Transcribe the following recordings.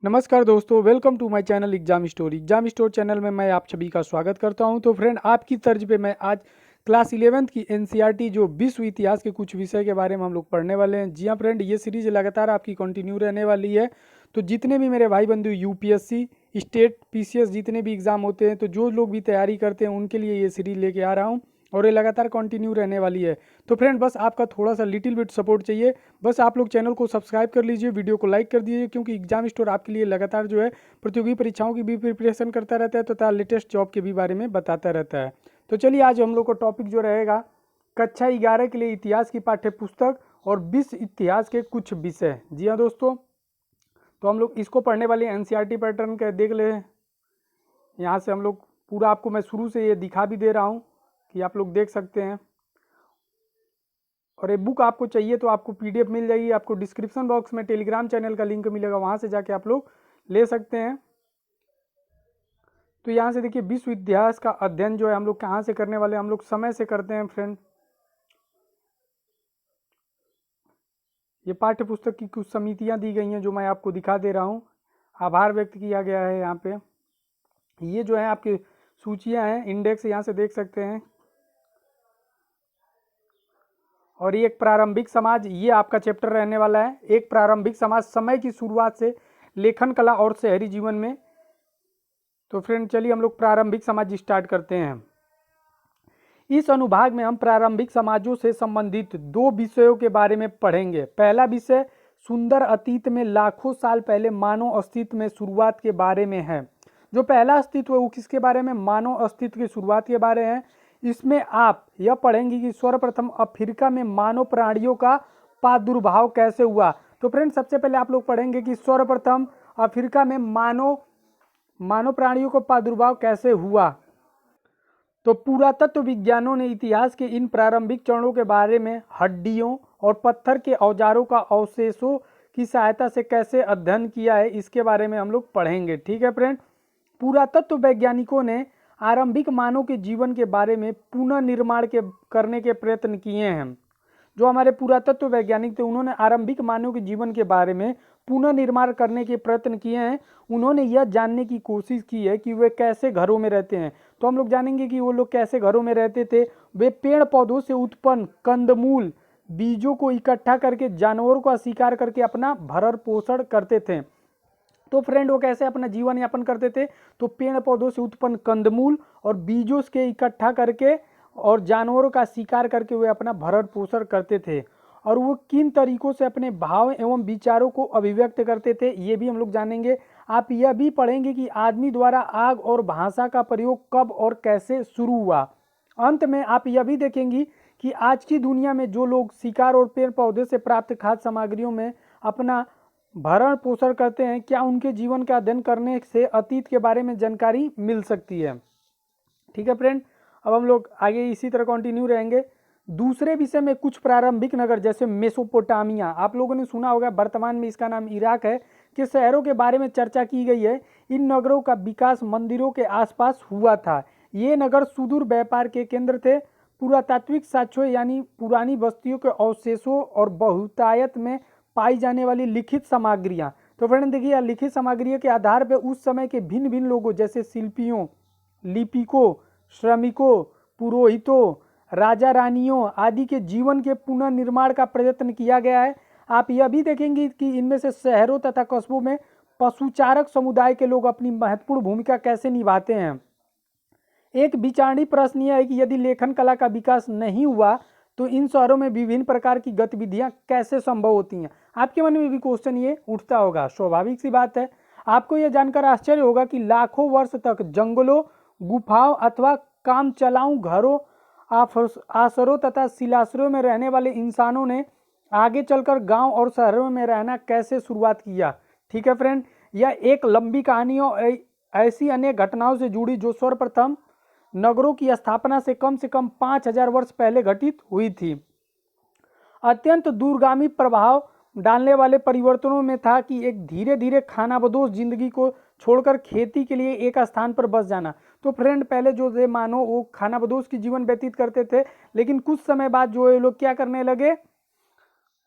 नमस्कार दोस्तों, welcome to my channel exam store channel में मैं आप सभी का स्वागत करता हूं। तो फ्रेंड, आपकी तर्ज पे मैं आज क्लास 11th की एनसीईआरटी जो विश्व इतिहास के कुछ विषय के बारे में हम लोग पढ़ने वाले हैं। जी हाँ फ्रेंड, ये सीरीज लगातार आपकी कंटिन्यू रहने वाली है। तो जितने भी मेरे भाई बंधु यूपीएससी, स्टेट, पीसीएस जितने भी एग्जाम होते हैं, तो जो लोग भी तैयारी करते हैं उनके लिए ये सीरीज लेके आ रहा हूँ और ये लगातार कंटिन्यू रहने वाली है। तो फ्रेंड, बस आपका थोड़ा सा लिटिल बिट सपोर्ट चाहिए। बस आप लोग चैनल को सब्सक्राइब कर लीजिए, वीडियो को लाइक कर दीजिए, क्योंकि एग्जाम स्टोर आपके लिए लगातार जो है प्रतियोगी परीक्षाओं की भी प्रिपरेशन करता रहता है, तो लेटेस्ट जॉब के भी बारे में बताता रहता है। तो चलिए, आज हम लोग को टॉपिक जो रहेगा कक्षा 11 के लिए इतिहास की पाठ्य पुस्तक और विश्व इतिहास के कुछ विषय। जी हाँ दोस्तों, तो हम लोग इसको पढ़ने वाले एनसीईआरटी पैटर्न का देख ले। यहाँ से हम लोग पूरा आपको मैं शुरू से ये दिखा भी दे रहा हूँ कि आप लोग देख सकते हैं। और ये बुक आपको चाहिए तो आपको पीडीएफ मिल जाएगी। आपको डिस्क्रिप्शन बॉक्स में टेलीग्राम चैनल का लिंक मिलेगा, वहाँ से जाके आप लोग ले सकते हैं। तो यहाँ से देखिए, विश्व इतिहास का अध्ययन जो है हम लोग कहाँ से करने वाले हैं, हम लोग समय से करते हैं फ्रेंड। ये पाठ्य पुस्तक की कुछ समितियाँ दी गई हैं जो मैं आपको दिखा दे रहा हूँ। आभार व्यक्त किया गया है यहाँ पे। ये जो है आपकी सूचियाँ हैं, इंडेक्स यहाँ से देख सकते हैं। और ये एक प्रारंभिक समाज, ये आपका चैप्टर रहने वाला है। एक प्रारंभिक समाज, समय की शुरुआत से लेखन कला और शहरी जीवन में। तो फ्रेंड चलिए हम लोग प्रारंभिक समाज स्टार्ट करते हैं। इस अनुभाग में हम प्रारंभिक समाजों से संबंधित दो विषयों के बारे में पढ़ेंगे। पहला विषय सुंदर अतीत में लाखों साल पहले मानव अस्तित्व में शुरुआत के बारे में है। जो पहला अस्तित्व है वो किसके बारे में, मानव अस्तित्व की शुरुआत के बारे में है। इसमें आप यह पढ़ेंगे कि सर्वप्रथम अफ्रीका में मानव प्राणियों का प्रादुर्भाव कैसे हुआ। तो फ्रेंड, सबसे पहले आप लोग पढ़ेंगे कि सर्वप्रथम अफ्रीका में मानव प्राणियों का प्रादुर्भाव कैसे हुआ। तो पुरातत्व विज्ञानों ने इतिहास के इन प्रारंभिक चरणों के बारे में हड्डियों और पत्थर के औजारों का अवशेषों की सहायता से कैसे अध्ययन किया है, इसके बारे में हम लोग पढ़ेंगे। ठीक है फ्रेंड, पुरातत्व वैज्ञानिकों ने आरंभिक मानव के जीवन के बारे में पुनर्निर्माण करने के प्रयत्न किए हैं। जो हमारे पुरातत्व वैज्ञानिक थे, उन्होंने आरंभिक मानव के जीवन के बारे में पुनर्निर्माण करने के प्रयत्न किए हैं। उन्होंने यह जानने की कोशिश की है कि वे कैसे घरों में रहते हैं। तो हम लोग जानेंगे कि वो लोग कैसे घरों में रहते थे। वे पेड़ पौधों से उत्पन्न कंदमूल बीजों को इकट्ठा करके जानवरों का शिकार करके अपना भरण पोषण करते थे। तो फ्रेंड, वो कैसे अपना जीवन यापन करते थे, तो पेड़ पौधों से उत्पन्न कंदमूल और बीजों के इकट्ठा करके और जानवरों का शिकार करके वे अपना भरण पोषण करते थे। और वो किन तरीकों से अपने भाव एवं विचारों को अभिव्यक्त करते थे, ये भी हम लोग जानेंगे। आप यह भी पढ़ेंगे कि आदमी द्वारा आग और भाषा का प्रयोग कब और कैसे शुरू हुआ। अंत में आप यह भी देखेंगी कि आज की दुनिया में जो लोग शिकार और पेड़ पौधे से प्राप्त खाद्य सामग्रियों में अपना भरण पोषण करते हैं, क्या उनके जीवन का अध्ययन करने से अतीत के बारे में जानकारी मिल सकती है। ठीक है फ्रेंड, अब हम लोग आगे इसी तरह कंटिन्यू रहेंगे। दूसरे विषय में कुछ प्रारंभिक नगर जैसे मेसोपोटामिया, आप लोगों ने सुना होगा, वर्तमान में इसका नाम इराक है, के शहरों के बारे में चर्चा की गई है। इन नगरों का विकास मंदिरों के आसपास हुआ था। ये नगर सुदूर व्यापार के केंद्र थे। पुरातात्विक साक्ष्यों यानी पुरानी बस्तियों के अवशेषों और बहुतायत में पाई जाने वाली लिखित सामग्रियाँ। तो फ्रेंड देखिए, लिखित सामग्रियों के आधार पर उस समय के भिन्न भिन्न लोगों जैसे शिल्पियों, लिपिकों, श्रमिकों, पुरोहितों, राजा रानियों आदि के जीवन के पुनर्निर्माण का प्रयत्न किया गया है। आप यह भी देखेंगे कि इनमें से शहरों तथा कस्बों में पशुचारक समुदाय के लोग अपनी महत्वपूर्ण भूमिका कैसे निभाते हैं। एक विचारणीय प्रश्न यह है कि यदि लेखन कला का विकास नहीं हुआ तो इन शहरों में विभिन्न प्रकार की गतिविधियां कैसे संभव होती हैं। आपके मन में भी क्वेश्चन ये उठता होगा, स्वाभाविक सी बात है। आपको यह जानकर आश्चर्य होगा कि लाखों वर्ष तक जंगलों, गुफाओं अथवा काम चलाऊ घरों, आसरों तथा शिलाश्रयों में रहने वाले इंसानों ने आगे चलकर गांव और शहरों में रहना कैसे शुरुआत किया। ठीक है फ्रेंड, यह एक लंबी कहानी और ऐसी अनेक घटनाओं से जुड़ी जो सर्वप्रथम नगरों की स्थापना से कम 5000 वर्ष पहले घटित हुई थी। अत्यंत दूरगामी प्रभाव डालने वाले परिवर्तनों में था कि एक धीरे धीरे खानाबदोश जिंदगी को छोड़कर खेती के लिए एक स्थान पर बस जाना। तो फ्रेंड, पहले जो थे मानो वो खानाबदोश की जीवन व्यतीत करते थे, लेकिन कुछ समय बाद जो ये लोग क्या करने लगे,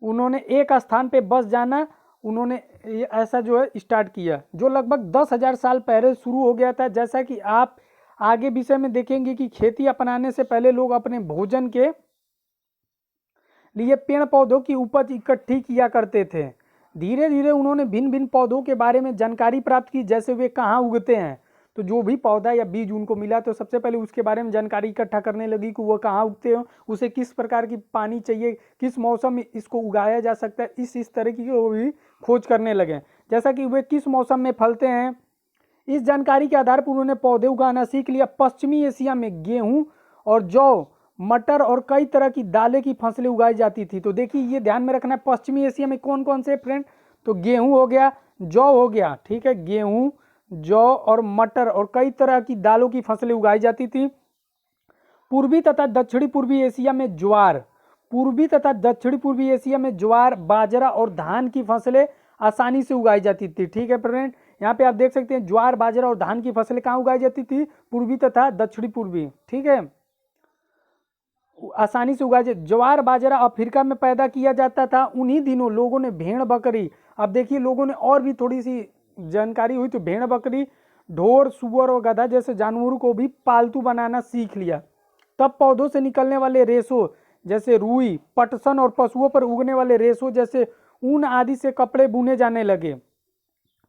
उन्होंने एक स्थान पे बस जाना उन्होंने ये ऐसा जो है स्टार्ट किया, जो लगभग 10,000 साल पहले शुरू हो गया था। जैसा कि आप आगे विषय में देखेंगे कि खेती अपनाने से पहले लोग अपने भोजन के लिए पेड़ पौधों की उपज इकट्ठी किया करते थे। धीरे धीरे उन्होंने भिन्न भिन्न पौधों के बारे में जानकारी प्राप्त की, जैसे वे कहाँ उगते हैं। तो जो भी पौधा या बीज उनको मिला तो सबसे पहले उसके बारे में जानकारी इकट्ठा करने लगी कि वो कहाँ उगते हो, उसे किस प्रकार की पानी चाहिए, किस मौसम में इसको उगाया जा सकता है, इस तरह की वो भी खोज करने लगे। जैसा कि वे किस मौसम में फलते हैं, इस जानकारी के आधार पर उन्होंने पौधे उगाना सीख लिया। पश्चिमी एशिया में गेहूं और जौ, मटर और कई तरह की दालें की फसलें उगाई जाती थी। तो देखिए ये ध्यान में रखना है, पश्चिमी एशिया में कौन कौन से फ्रेंड, तो गेहूं हो गया, जौ हो गया, ठीक है, गेहूं, जौ और मटर और कई तरह की दालों की फसलें उगाई जाती थी। पूर्वी तथा दक्षिणी पूर्वी एशिया में ज्वार, पूर्वी तथा दक्षिणी पूर्वी एशिया में ज्वार, बाजरा और धान की फसलें आसानी से उगाई जाती थी। ठीक है फ्रेंड, यहाँ पे आप देख सकते हैं ज्वार, बाजरा और धान की फसलें कहाँ उगाई जाती थी, पूर्वी तथा दक्षिणी पूर्वी, ठीक है, आसानी से उगाया। ज्वार बाजरा अफ्रीका में पैदा किया जाता था। उन्हीं दिनों लोगों ने भेड़ बकरी, अब देखिए लोगों ने और भी थोड़ी सी जानकारी हुई तो भेड़ बकरी, ढोर, सुअर और गधा जैसे जानवरों को भी पालतू बनाना सीख लिया। तब पौधों से निकलने वाले रेशों जैसे रुई, पटसन और पशुओं पर उगने वाले रेशों जैसे ऊन आदि से कपड़े बुने जाने लगे।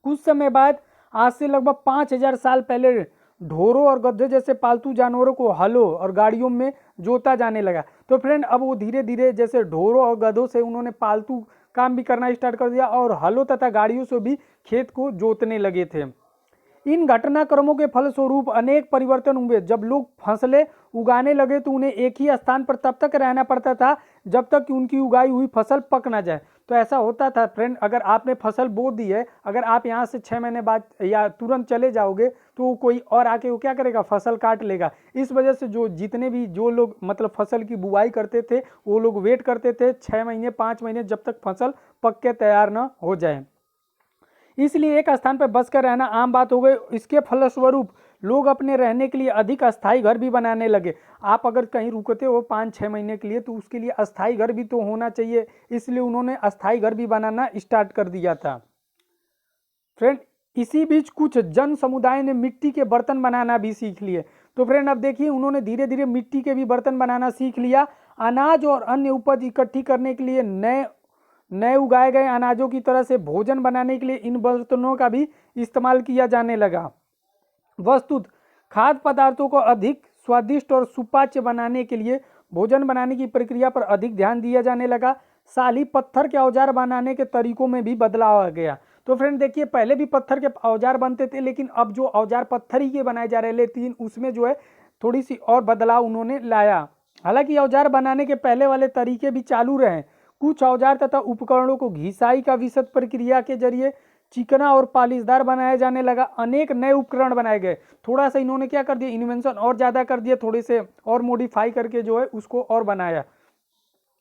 कुछ समय बाद, आज से लगभग 5,000 साल पहले, ढोरों और गधे जैसे पालतू जानवरों को हलों और गाड़ियों में जोता जाने लगा। तो फ्रेंड अब वो धीरे धीरे जैसे ढोरों और गधों से उन्होंने पालतू काम भी करना स्टार्ट कर दिया और हलों तथा गाड़ियों से भी खेत को जोतने लगे थे। इन घटनाक्रमों के फलस्वरूप अनेक परिवर्तन हुए। जब लोग फसलें उगाने लगे तो उन्हें एक ही स्थान पर तब तक रहना पड़ता था जब तक कि उनकी उगाई हुई फसल पक ना जाए। तो ऐसा होता था फ्रेंड, अगर आपने फसल बो दी है, अगर आप यहाँ से 6 महीने बाद या तुरंत चले जाओगे तो कोई और आके वो क्या करेगा, फसल काट लेगा। इस वजह से जितने भी जो लोग मतलब फसल की बुआई करते थे वो लोग वेट करते थे 6 महीने 5 महीने जब तक फसल पक के तैयार ना हो जाए। इसलिए एक स्थान पर बसकर रहना आम बात हो गई। इसके फलस्वरूप लोग अपने रहने के लिए अधिक अस्थायी घर भी बनाने लगे। आप अगर कहीं रुकते हो 5-6 महीने के लिए तो उसके लिए अस्थायी घर भी तो होना चाहिए, इसलिए उन्होंने अस्थायी घर भी बनाना स्टार्ट कर दिया था। फ्रेंड इसी बीच कुछ जन समुदाय ने मिट्टी के बर्तन बनाना भी सीख लिए। तो फ्रेंड अब देखिए उन्होंने धीरे धीरे मिट्टी के भी बर्तन बनाना सीख लिया। अनाज और अन्य उपज इकट्ठी करने के लिए नए उगाए गए अनाजों की तरह से भोजन बनाने के लिए इन बर्तनों का भी इस्तेमाल किया जाने लगा। वस्तुत खाद्य पदार्थों को अधिक स्वादिष्ट और सुपाच्य बनाने के लिए भोजन बनाने की प्रक्रिया पर अधिक ध्यान दिया जाने लगा। साथ ही पत्थर के औजार बनाने के तरीकों में भी बदलाव आ गया। तो फ्रेंड देखिए पहले भी पत्थर के औजार बनते थे, लेकिन अब जो औजार पत्थर ही के बनाए जा रहे, लेकिन उसमें जो है थोड़ी सी और बदलाव उन्होंने लाया। हालांकि औजार बनाने के पहले वाले तरीके भी चालू रहे। कुछ औजार तथा उपकरणों को घिसाई का विशद प्रक्रिया के जरिए चिकना और पालिशदार बनाया जाने लगा। अनेक नए उपकरण बनाए गए। थोड़ा सा इन्होंने क्या कर दिया, इन्वेंशन और ज़्यादा कर दिया, थोड़े से और मॉडिफाई करके जो है उसको और बनाया।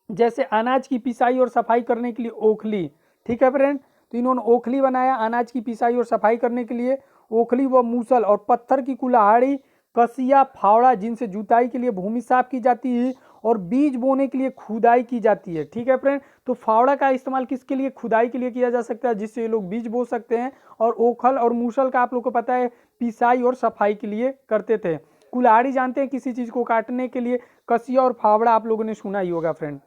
जैसे अनाज की पिसाई और सफाई करने के लिए ओखली, ठीक है फ्रेंड, तो इन्होंने ओखली बनाया अनाज की पिसाई और सफाई करने के लिए। ओखली व मूसल और पत्थर की कुल्हाड़ी, कसिया, फावड़ा जिनसे जुताई के लिए भूमि साफ की जाती है और बीज बोने के लिए खुदाई की जाती है। ठीक है फ्रेंड, तो फावड़ा का इस्तेमाल किसके लिए, खुदाई के लिए किया जा सकता है, जिससे ये लोग बीज बो सकते हैं। और ओखल और मूसल का आप लोग को पता है पिसाई और सफाई के लिए करते थे। कुल्हाड़ी जानते हैं किसी चीज को काटने के लिए। कसिया और फावड़ा आप लोगों ने सुना ही होगा फ्रेंड।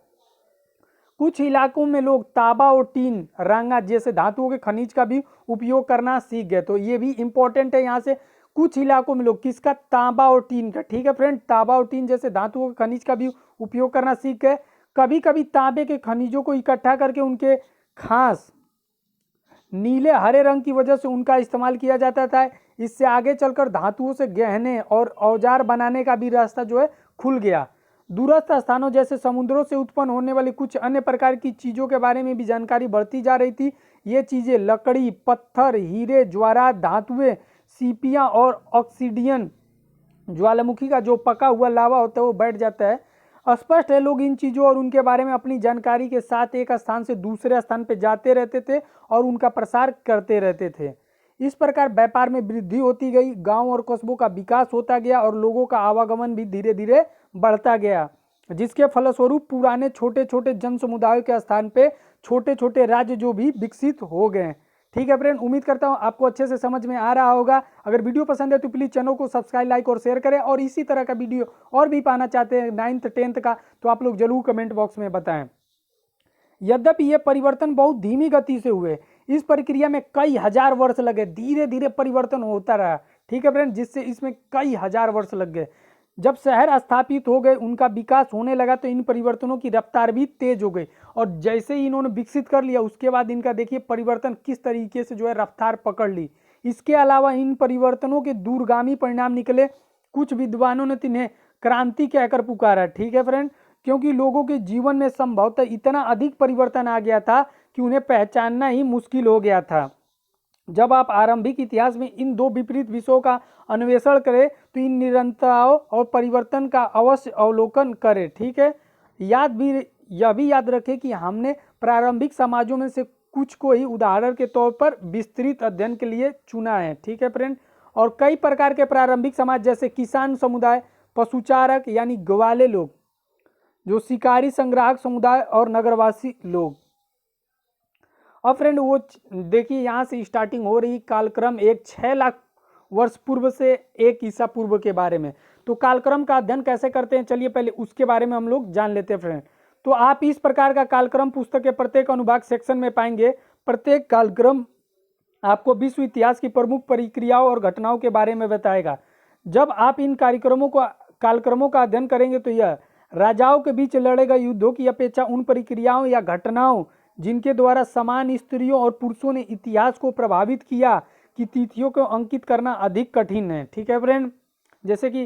कुछ इलाकों में लोग तांबा और टीन, रांगा जैसे धातुओं के खनिज का भी उपयोग करना सीख गए। तो ये भी इंपॉर्टेंट है यहाँ से, कुछ इलाकों में लोग किसका, तांबा और टीन का। ठीक है फ्रेंड, तांबा और टीन जैसे धातुओं के खनिज का भी उपयोग करना सीख गए। कभी कभी तांबे के खनिजों को इकट्ठा करके उनके खास नीले हरे रंग की वजह से उनका इस्तेमाल किया जाता था। इससे आगे चलकर धातुओं से गहने और औजार बनाने का भी रास्ता जो है खुल गया। दूरस्थ स्थानों जैसे समुद्रों से उत्पन्न होने वाली कुछ अन्य प्रकार की चीज़ों के बारे में भी जानकारी बढ़ती जा रही थी। ये चीज़ें लकड़ी, पत्थर, हीरे, ज्वारात, धातुएं, सीपियाँ और ऑक्सीडियन, ज्वालामुखी का जो पका हुआ लावा होता है वो बैठ जाता है। स्पष्ट है लोग इन चीज़ों और उनके बारे में अपनी जानकारी के साथ एक स्थान से दूसरे स्थान पर जाते रहते थे और उनका प्रसार करते रहते थे। इस प्रकार व्यापार में वृद्धि होती गई, गांव और कस्बों का विकास होता गया और लोगों का आवागमन भी धीरे धीरे बढ़ता गया। जिसके फलस्वरूप पुराने छोटे छोटे जन समुदायों के स्थान पे छोटे छोटे राज्य जो भी विकसित हो गए। ठीक है फ्रेंड, उम्मीद करता हूँ आपको अच्छे से समझ में आ रहा होगा। अगर वीडियो पसंद है तो प्लीज़ चैनल को सब्सक्राइब, लाइक और शेयर करें, और इसी तरह का वीडियो और भी पाना चाहते हैं 9th 10th का तो आप लोग जरूर कमेंट बॉक्स में बताएं। यद्यपि ये परिवर्तन बहुत धीमी गति से हुए, इस प्रक्रिया में कई हजार वर्ष लगे, धीरे धीरे परिवर्तन होता रहा। ठीक है फ्रेंड, जिससे इसमें कई हजार वर्ष लग गए। जब शहर स्थापित हो गए, उनका विकास होने लगा, तो इन परिवर्तनों की रफ्तार भी तेज हो गई, और जैसे ही इन्होंने विकसित कर लिया उसके बाद इनका देखिए परिवर्तन किस तरीके से जो है रफ्तार पकड़ ली। इसके अलावा इन परिवर्तनों के दूरगामी परिणाम निकले। कुछ विद्वानों ने इन्हें क्रांति कहकर पुकारा। ठीक है फ्रेंड, क्योंकि लोगों के जीवन में संभवतः इतना अधिक परिवर्तन आ गया था कि उन्हें पहचानना ही मुश्किल हो गया था। जब आप आरंभिक इतिहास में इन दो विपरीत विषयों का अन्वेषण करें तो इन निरंतरताओं और परिवर्तन का अवश्य अवलोकन करें। ठीक है, यह भी याद रखें कि हमने प्रारंभिक समाजों में से कुछ को ही उदाहरण के तौर पर विस्तृत अध्ययन के लिए चुना है। ठीक है फ्रेंड, और कई प्रकार के प्रारंभिक समाज जैसे किसान समुदाय, पशुचारक यानी ग्वाले लोग, जो शिकारी संग्राहक समुदाय, और नगरवासी लोग। अब फ्रेंड वो देखिए यहाँ से स्टार्टिंग हो रही कालक्रम एक 6 लाख वर्ष पूर्व से 1 ईसा पूर्व के बारे में। तो कालक्रम का अध्ययन कैसे करते हैं, चलिए पहले उसके बारे में हम लोग जान लेते हैं फ्रेंड। तो आप इस प्रकार का कालक्रम पुस्तक के प्रत्येक अनुभाग सेक्शन में पाएंगे। प्रत्येक कालक्रम आपको विश्व इतिहास की प्रमुख प्रक्रियाओं और घटनाओं के बारे में बताएगा। जब आप इन कालक्रमों का अध्ययन करेंगे तो यह राजाओं के बीच लड़े गए युद्धों की अपेक्षा उन प्रक्रियाओं या घटनाओं जिनके द्वारा समान स्त्रियों और पुरुषों ने इतिहास को प्रभावित किया की तिथियों को अंकित करना अधिक कठिन है। ठीक है फ्रेंड, जैसे कि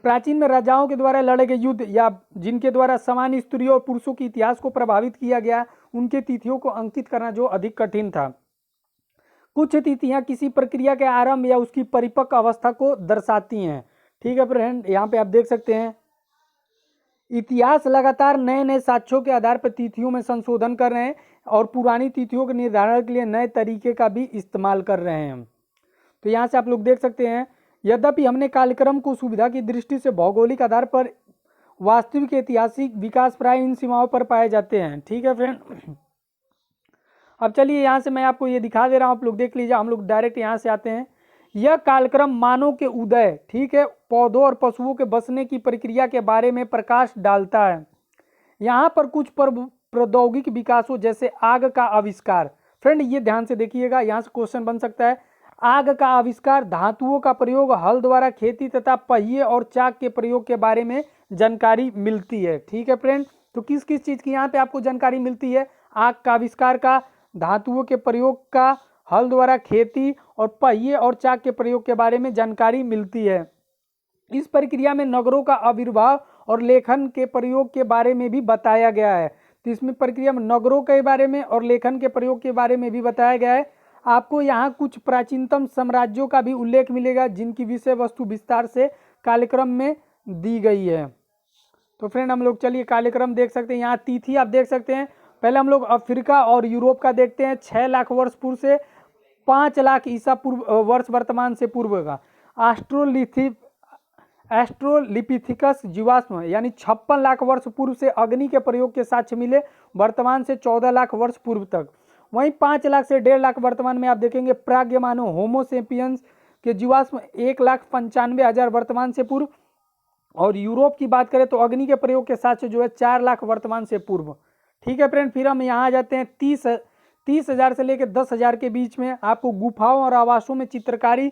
प्राचीन में राजाओं के द्वारा लड़े गए युद्ध या जिनके द्वारा समान स्त्रियों और पुरुषों के इतिहास को प्रभावित किया गया, उनके तिथियों को अंकित करना जो अधिक कठिन था। कुछ तिथियां किसी प्रक्रिया के आरंभ या उसकी परिपक्व अवस्था को दर्शाती हैं। ठीक है फ्रेंड, यहाँ पे आप देख सकते हैं इतिहास लगातार नए नए साक्ष्यों के आधार पर तिथियों में संशोधन कर रहे हैं और पुरानी तिथियों के निर्धारण के लिए नए तरीके का भी इस्तेमाल कर रहे हैं। तो यहाँ से आप लोग देख सकते हैं, यद्यपि हमने कालक्रम को सुविधा की दृष्टि से भौगोलिक आधार पर वास्तविक ऐतिहासिक विकास प्राय इन सीमाओं पर पाए जाते हैं। ठीक है फ्रेंड, अब चलिए यहाँ से मैं आपको ये दिखा दे रहा हूँ, आप लोग देख लीजिए। हम लोग डायरेक्ट यहाँ से आते हैं। यह कालक्रम मानव के उदय, ठीक है, पौधों और पशुओं के बसने की प्रक्रिया के बारे में प्रकाश डालता है। यहाँ पर कुछ प्रौद्योगिक विकासों जैसे आग का आविष्कार, फ्रेंड ये ध्यान से देखिएगा, यहाँ से क्वेश्चन बन सकता है। आग का आविष्कार, धातुओं का प्रयोग, हल द्वारा खेती तथा पहिए और चाक के प्रयोग के बारे में जानकारी मिलती है। ठीक है फ्रेंड, तो किस किस चीज़ की यहाँ पे आपको जानकारी मिलती है? आग का आविष्कार का, धातुओं के प्रयोग का, हल द्वारा खेती और पहिए और चाक के प्रयोग के बारे में जानकारी मिलती है। इस प्रक्रिया में नगरों का आविर्भाव और लेखन के प्रयोग के बारे में भी बताया गया है। तो इसमें प्रक्रिया में नगरों के बारे में और लेखन के प्रयोग के बारे में भी बताया गया है। आपको यहाँ कुछ प्राचीनतम साम्राज्यों का भी उल्लेख मिलेगा जिनकी विषय वस्तु विस्तार से कार्यक्रम में दी गई है। तो फ्रेंड हम लोग चलिए कार्यक्रम देख सकते हैं। यहाँ तिथि आप देख सकते हैं। पहले हम लोग अफ्रीका और यूरोप का देखते हैं। 6 लाख वर्ष पूर्व से 5 लाख ईसा पूर्व वर्ष वर्तमान से पूर्व का एस्ट्रोलिपिथिकस जीवाश्म यानी 56 लाख वर्ष पूर्व से अग्नि के प्रयोग के साक्ष्य मिले, वर्तमान से 14 लाख वर्ष पूर्व तक। वहीं 5 लाख से 1.5 लाख वर्तमान में आप देखेंगे प्राग्ञ मानव होमोसेपियंस के जीवाश्म 1,95,000 वर्तमान से पूर्व। और यूरोप की बात करें तो अग्नि के प्रयोग के साक्ष्य जो है 4 लाख वर्तमान से पूर्व। ठीक है फ्रेंड, फिर हम यहाँ आ जाते हैं 30,000 से लेकर 10,000 के बीच में आपको गुफाओं और आवासों में चित्रकारी।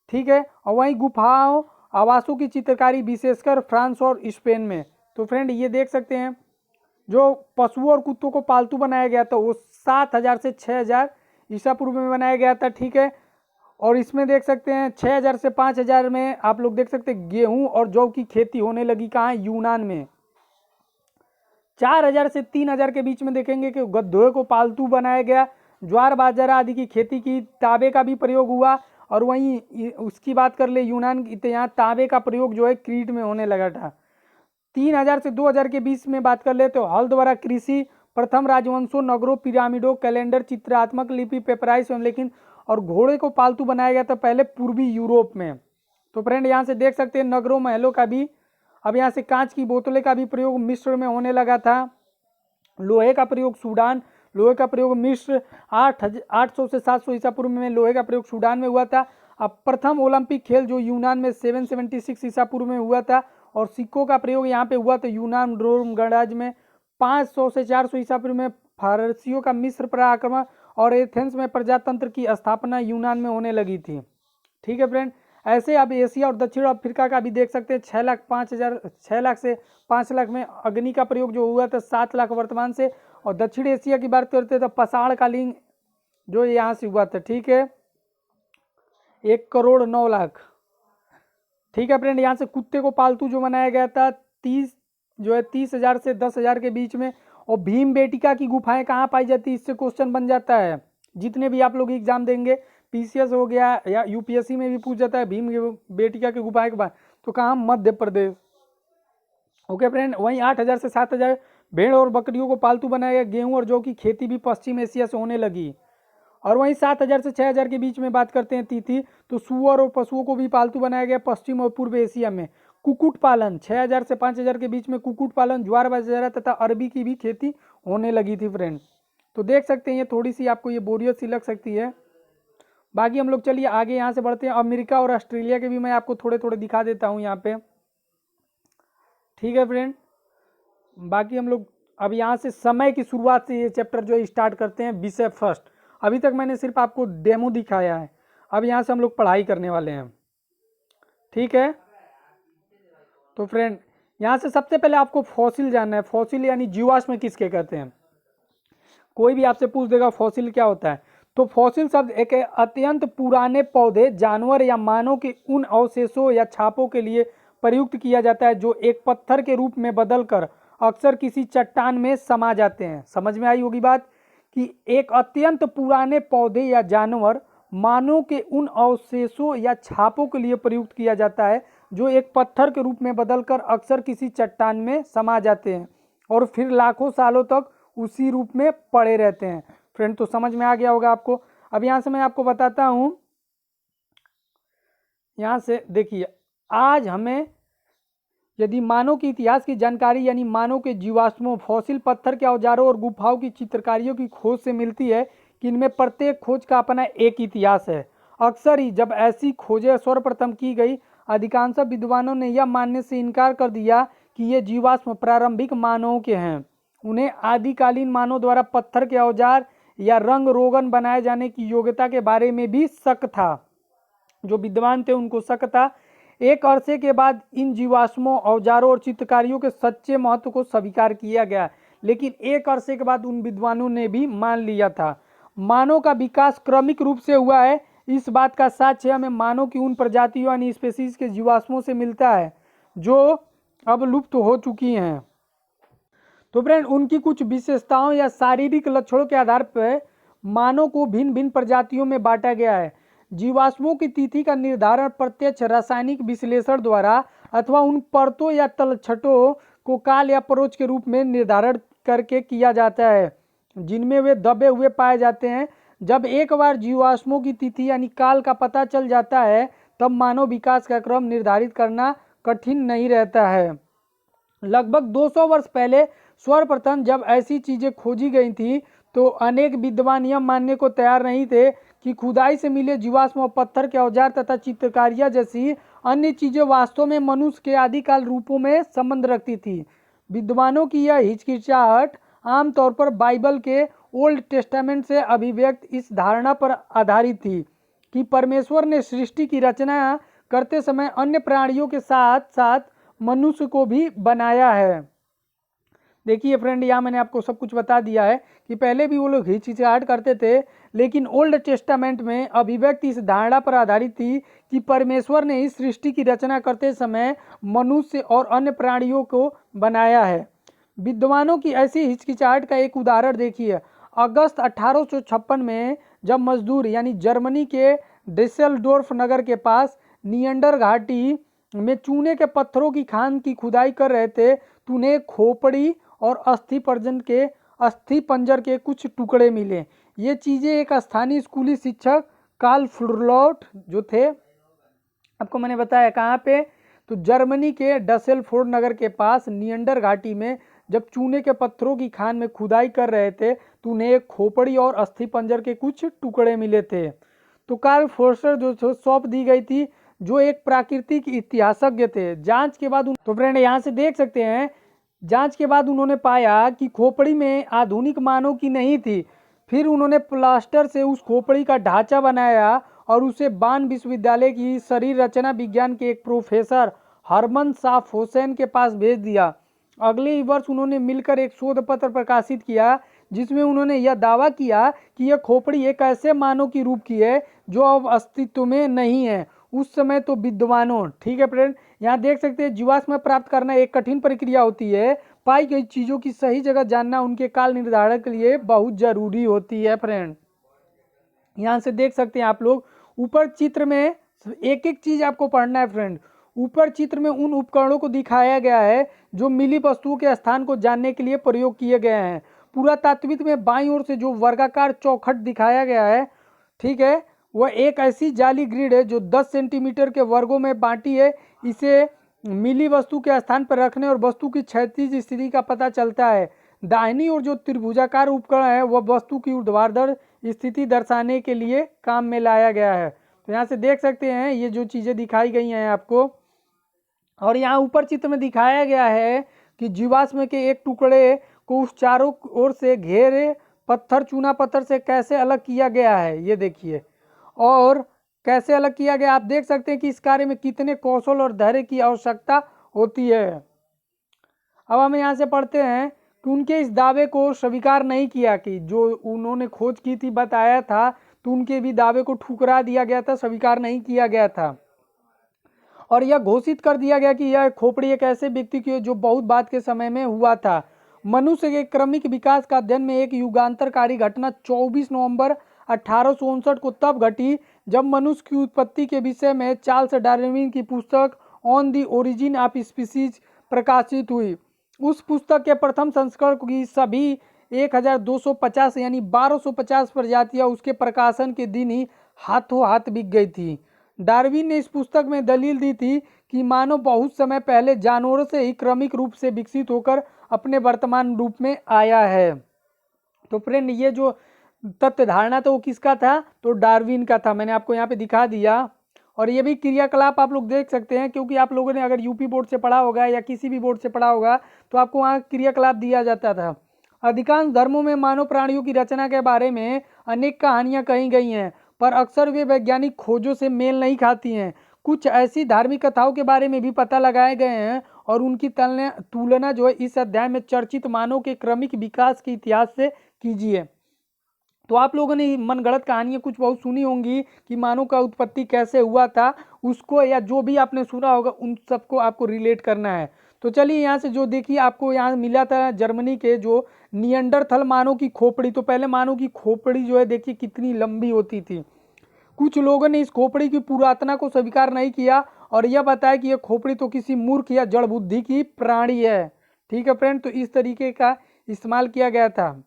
ठीक है, और वहीं गुफाओं आवासों की चित्रकारी विशेषकर फ्रांस और स्पेन में। तो फ्रेंड ये देख सकते हैं जो पशुओं और कुत्तों को पालतू बनाया गया था वो 7,000 से 6,000 ईसा पूर्व में बनाया गया था। ठीक है, और इसमें देख सकते हैं 6,000 से 5,000 में आप लोग देख सकते हैं गेहूं और जौ की खेती होने लगी। कहाँ? यूनान में। 4,000 से 3,000 के बीच में देखेंगे कि गधों को पालतू बनाया गया। ज्वार बाजरा आदि की खेती की, तांबे का भी प्रयोग हुआ। और वहीं उसकी बात कर ले यूनान की, तो यहाँ तांबे का प्रयोग जो है क्रीट में होने लगा था। 3,000 से 2,000 के बीच में बात कर ले तो हल द्वारा कृषि, प्रथम राजवंशों, नगरों, पिरामिडों, कैलेंडर, चित्रात्मक लिपि, पेपराइस, लेकिन और घोड़े को पालतू बनाया गया था पहले पूर्वी यूरोप में। तो फ्रेंड यहाँ से देख सकते हैं नगरों महलों का भी अब यहाँ से कांच की बोतलें का भी प्रयोग मिस्र में होने लगा था। लोहे का प्रयोग सूडान, लोहे का प्रयोग मिस्र 800 से 700 ईसा पूर्व में लोहे का प्रयोग सूडान में हुआ था। अब प्रथम ओलंपिक खेल जो यूनान में 776 ईसा पूर्व में हुआ था, और सिक्कों का प्रयोग यहाँ पे हुआ तो यूनान रोम गणराज्य में 500 से 400 ईसा पूर्व में फारसियों का मिस्र पर आक्रमण और एथेंस में प्रजातंत्र की स्थापना यूनान में होने लगी थी। ठीक है फ्रेंड, ऐसे अब एशिया और दक्षिण अफ्रीका का भी देख सकते हैं। 6 लाख से 5 लाख में अग्नि का प्रयोग जो हुआ था 7 लाख वर्तमान से। और दक्षिण एशिया की बात करते हैं तो पाषाण कालीन जो यहाँ से हुआ था, ठीक है, 1,09,00,000। ठीक है फ्रेंड, यहाँ से कुत्ते को पालतू जो बनाया गया था 30,000 से 10,000 के बीच में। और भीम बेटिका की गुफाएं कहाँ पाई जाती है, इससे क्वेश्चन बन जाता है। जितने भी आप लोग एग्जाम देंगे, पीसीएस हो गया या यूपीएससी में भी पूछ जाता है भीम बेटिका की गुफाएं के बाद, तो कहाँ, मध्य प्रदेश। ओके फ्रेंड, वहीं 8,000 से 7,000 भेड़ और बकरियों को पालतू बनाया गया। गेहूं और जौ की खेती भी पश्चिम एशिया से होने लगी। और वहीं 7,000 से 6,000 के बीच में बात करते हैं तिथि, तो सुअर और पशुओं को भी पालतू बनाया गया पश्चिम और पूर्व एशिया में। कुक्कुट पालन 6,000 से 5,000 के बीच में कुक्कुट पालन, ज्वार बाजरा तथा अरबी की भी खेती होने लगी थी फ्रेंड। तो देख सकते हैं ये थोड़ी सी आपको ये बोरियत सी लग सकती है। बाकी हम लोग चलिए आगे यहाँ से बढ़ते हैं। अमेरिका और ऑस्ट्रेलिया के भी मैं आपको थोड़े थोड़े दिखा देता हूँ यहाँ पे। ठीक है फ्रेंड, बाकी हम लोग अब यहाँ से समय की शुरुआत से ये चैप्टर जो स्टार्ट करते हैं, विषय फर्स्ट। अभी तक मैंने सिर्फ आपको डेमो दिखाया है, अब यहाँ से हम लोग पढ़ाई करने वाले हैं। ठीक है, तो फ्रेंड यहाँ से सबसे पहले आपको फॉसिल जानना है। फॉसिल यानी जीवाश्म किसके कहते हैं। कोई भी आपसे पूछ देगा फॉसिल क्या होता है, तो फॉसिल शब्द एक अत्यंत पुराने पौधे, जानवर या मानव के उन अवशेषों या छापों के लिए प्रयुक्त किया जाता है जो एक पत्थर के रूप में बदलकर अक्सर किसी चट्टान में समा जाते हैं। समझ में आई होगी बात, कि एक अत्यंत पुराने पौधे या जानवर मानव के उन अवशेषों या छापों के लिए प्रयुक्त किया जाता है जो एक पत्थर के रूप में बदलकर अक्सर किसी चट्टान में समा जाते हैं और फिर लाखों सालों तक उसी रूप में पड़े रहते हैं। फ्रेंड, तो समझ में आ गया होगा आपको। अब यहाँ से मैं आपको बताता हूँ, यहाँ से देखिए, आज हमें यदि मानव के इतिहास की जानकारी यानी मानव के जीवाश्मों, फॉसिल, पत्थर के औजारों और गुफाओं की चित्रकारियों की खोज से मिलती है कि इनमें प्रत्येक खोज का अपना एक इतिहास है। अक्सर ही जब ऐसी खोजें सर्वप्रथम की गई, अधिकांश विद्वानों ने यह मानने से इनकार कर दिया कि ये जीवाश्म प्रारंभिक मानवों के हैं। उन्हें आदिकालीन मानव द्वारा पत्थर के औजार या रंग रोगन बनाए जाने की योग्यता के बारे में भी शक था। जो विद्वान थे उनको शक था। एक अरसे के बाद इन जीवाश्मों, औजारों और चित्रकारियों के सच्चे महत्व को स्वीकार किया गया, लेकिन एक अरसे के बाद उन विद्वानों ने भी मान लिया था। मानव का विकास क्रमिक रूप से हुआ है, इस बात का साक्ष्य हमें मानव की उन प्रजातियों यानी स्पीशीज के जीवाश्मों से मिलता है जो अब लुप्त हो चुकी हैं। तो फ्रेंड, उनकी कुछ विशेषताओं या शारीरिक लक्षणों के आधार पर मानव को भिन्न भिन्न प्रजातियों में बांटा गया है। जीवाश्मों की तिथि का निर्धारण प्रत्यक्ष रासायनिक विश्लेषण द्वारा अथवा उन परतों या तलछटों को काल या परोक्ष के रूप में निर्धारण करके किया जाता है जिनमें वे दबे हुए पाए जाते हैं। जब एक बार जीवाश्मों की तिथि यानी काल का पता चल जाता है, तब मानव विकास का क्रम निर्धारित करना कठिन नहीं रहता है। लगभग 200 वर्ष पहले सर्वप्रथम जब ऐसी चीजें खोजी गई थी, तो अनेक विद्वान यह मानने को तैयार नहीं थे कि खुदाई से मिले जीवाश्म और पत्थर के औजार तथा चित्रकारियां जैसी अन्य चीजें वास्तव में मनुष्य के आदिकाल रूपों में संबंध रखती थी। विद्वानों की यह हिचकिचाहट आमतौर पर बाइबल के ओल्ड टेस्टामेंट से अभिव्यक्त इस धारणा पर आधारित थी कि परमेश्वर ने सृष्टि की रचना करते समय अन्य प्राणियों के साथ साथ मनुष्य को भी बनाया है। देखिए फ्रेंड, यहाँ मैंने आपको सब कुछ बता दिया है कि पहले भी वो लोग हिचकिचाहट करते थे, लेकिन ओल्ड टेस्टामेंट में अभिव्यक्ति इस धारणा पर आधारित थी कि परमेश्वर ने इस सृष्टि की रचना करते समय मनुष्य और अन्य प्राणियों को बनाया है। विद्वानों की ऐसी हिचकिचाहट का एक उदाहरण देखिए। अगस्त 1856 में जब मजदूर यानी जर्मनी के डेसेल्डोर्फ नगर के पास नियंडर घाटी में चूने के पत्थरों की खान की खुदाई कर रहे थे, तो उन्हें खोपड़ी और अस्थि पंजर के कुछ टुकड़े मिले। ये चीज़ें एक स्थानीय स्कूली शिक्षक कार्ल फ्लूरलॉट जो थे, आपको मैंने बताया कहाँ पे, तो जर्मनी के डसेलफोर्ड नगर के पास नियंडर घाटी में जब चूने के पत्थरों की खान में खुदाई कर रहे थे तो उन्हें एक खोपड़ी और अस्थि पंजर के कुछ टुकड़े मिले थे। तो कार्ल फोर्स्टर जो सौंप दी गई थी, जो एक प्राकृतिक इतिहासज्ञ थे। जांच के बाद तो फ्रेंड यहाँ से देख सकते हैं, जांच के बाद उन्होंने पाया कि खोपड़ी में आधुनिक मानव की नहीं थी। फिर उन्होंने प्लास्टर से उस खोपड़ी का ढांचा बनाया और उसे बान विश्वविद्यालय की शरीर रचना विज्ञान के एक प्रोफेसर हरमन साफ हुसैन के पास भेज दिया। अगले ही वर्ष उन्होंने मिलकर एक शोध पत्र प्रकाशित किया जिसमें उन्होंने यह दावा किया कि यह खोपड़ी एक ऐसे मानव की रूप की है जो अब अस्तित्व में नहीं है। उस समय तो विद्वानों, ठीक है फ्रेंड, यहाँ देख सकते हैं जीवाश्म प्राप्त करना एक कठिन प्रक्रिया होती है। पाई गई चीज़ों की सही जगह जानना उनके काल निर्धारण के लिए बहुत जरूरी होती है फ्रेंड। यहाँ से देख सकते हैं आप लोग, ऊपर चित्र में एक एक चीज आपको पढ़ना है फ्रेंड। ऊपर चित्र में उन उपकरणों को दिखाया गया है जो मिली वस्तुओं के स्थान को जानने के लिए प्रयोग किए गए हैं। पुरातात्विक में बाईं ओर से जो वर्गाकार चौखट दिखाया गया है, ठीक है, वह एक ऐसी जाली ग्रिड है जो 10 सेंटीमीटर के वर्गों में बांटी है। इसे मिली वस्तु के स्थान पर रखने और वस्तु की क्षैतिज स्थिति का पता चलता है। दाहिनी ओर जो त्रिभुजाकार उपकरण है वह वस्तु की ऊर्ध्वाधर स्थिति दर्शाने के लिए काम में लाया गया है। तो यहाँ से देख सकते हैं ये जो चीज़ें दिखाई गई हैं आपको। और यहाँ ऊपर चित्र में दिखाया गया है कि जीवाश्म के एक टुकड़े को उस चारों ओर से घेरे पत्थर, चूना पत्थर से कैसे अलग किया गया है, ये देखिए, और कैसे अलग किया गया। आप देख सकते हैं कि इस कार्य में कितने कौशल और धैर्य की आवश्यकता होती है। अब हम यहाँ से पढ़ते हैं कि उनके इस दावे को स्वीकार नहीं किया कि जो उन्होंने खोज की थी, बताया था, तो उनके भी दावे को ठुकरा दिया गया था, स्वीकार नहीं किया गया था। और यह घोषित कर दिया गया कि यह खोपड़ी एक ऐसे व्यक्ति की है जो बहुत बाद के समय में हुआ था। मनुष्य के क्रमिक विकास का अध्ययन में एक युगांतरकारी घटना 24 नवंबर 1859 को तब घटी जब मनुष्य की उत्पत्ति के विषय में चार्ल्स डार्विन की पुस्तक on the origin of species प्रकाशित हुई। उस पुस्तक के प्रथम संस्करण की सभी 1250 यानी 1250 प्रजातियां उसके प्रकाशन के दिन ही हाथों हाथ बिक गई थी। डार्विन ने इस पुस्तक में दलील दी थी कि मानव बहुत समय पहले जानवरों से ही क्रमिक रूप से विकसित होकर अपने वर्तमान रूप में आया है। तो फ्रेंड ये जो तथ्य धारणा था वो किसका था, तो डार्विन का था। मैंने आपको यहाँ पे दिखा दिया। और ये भी क्रियाकलाप आप लोग देख सकते हैं, क्योंकि आप लोगों ने अगर यूपी बोर्ड से पढ़ा होगा या किसी भी बोर्ड से पढ़ा होगा तो आपको वहाँ क्रियाकलाप दिया जाता था। अधिकांश धर्मों में मानव प्राणियों की रचना के बारे में अनेक कहानियाँ कही गई हैं, पर अक्सर वे वैज्ञानिक खोजों से मेल नहीं खाती हैं। कुछ ऐसी धार्मिक कथाओं के बारे में भी पता लगाए गए हैं और उनकी तुलना जो है इस अध्याय में चर्चित मानव के क्रमिक विकास के इतिहास से कीजिए। तो आप लोगों ने मनगढ़ंत कहानियाँ कुछ बहुत सुनी होंगी कि मानव का उत्पत्ति कैसे हुआ था, उसको या जो भी आपने सुना होगा उन सबको आपको रिलेट करना है। तो चलिए यहाँ से जो देखिए आपको यहाँ मिला था जर्मनी के जो नियंडरथल मानव की खोपड़ी। तो पहले मानव की खोपड़ी जो है देखिए कितनी लंबी होती थी। कुछ लोगों ने इस खोपड़ी की पुरातना को स्वीकार नहीं किया और यह बताया कि यह खोपड़ी तो किसी मूर्ख या जड़ बुद्धि की प्राणी है। ठीक है फ्रेंड, तो इस तरीके का इस्तेमाल किया गया था।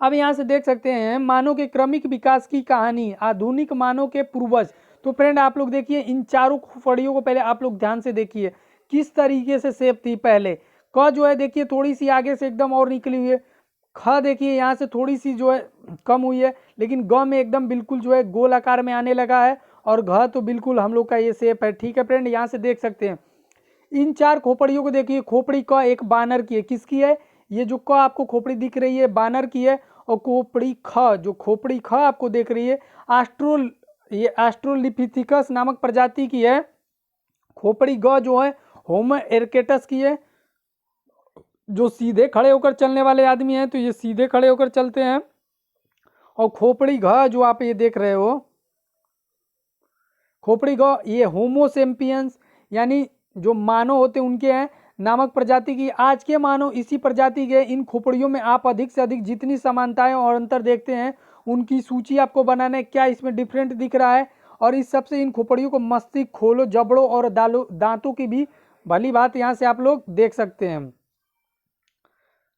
अब यहाँ से देख सकते हैं मानव के क्रमिक विकास की कहानी, आधुनिक मानव के पूर्वज। तो फ्रेंड आप लोग देखिए इन चारों खोपड़ियों को पहले आप लोग ध्यान से देखिए किस तरीके से शेप थी। पहले क जो है देखिए थोड़ी सी आगे से एकदम और निकली हुई है। ख देखिए यहाँ से थोड़ी सी जो है कम हुई है, लेकिन ग में एकदम बिल्कुल जो है गोल आकार में आने लगा है और घ तो बिल्कुल हम लोग का ये शेप है। ठीक है फ्रेंड, यहाँ से देख सकते हैं इन चार खोपड़ियों को देखिए। खोपड़ी क एक बानर की है, किसकी है, ये जो क आपको खोपड़ी दिख रही है बानर की है। और खोपड़ी ख, जो खोपड़ी ख आपको देख रही है ये एस्ट्रोलिपिथिकस नामक प्रजाति की है। खोपड़ी ग जो है होमो इरेक्टस की है, जो सीधे खड़े होकर चलने वाले आदमी हैं, तो ये सीधे खड़े होकर चलते हैं। और खोपड़ी घ जो आप ये देख रहे हो, खोपड़ी घ ये होमो सेम्पियंस यानी जो मानव होते उनके हैं नामक प्रजाति की। आज के मानव इसी प्रजाति के। इन खोपड़ियों में आप अधिक से अधिक जितनी समानताएं और अंतर देखते हैं उनकी सूची आपको बनाना है, क्या इसमें डिफरेंट दिख रहा है। और इस सबसे इन खोपड़ियों को मस्तिष्क, खोलों, जबड़ों और दांतों की भी भली बात यहाँ से आप लोग देख सकते हैं।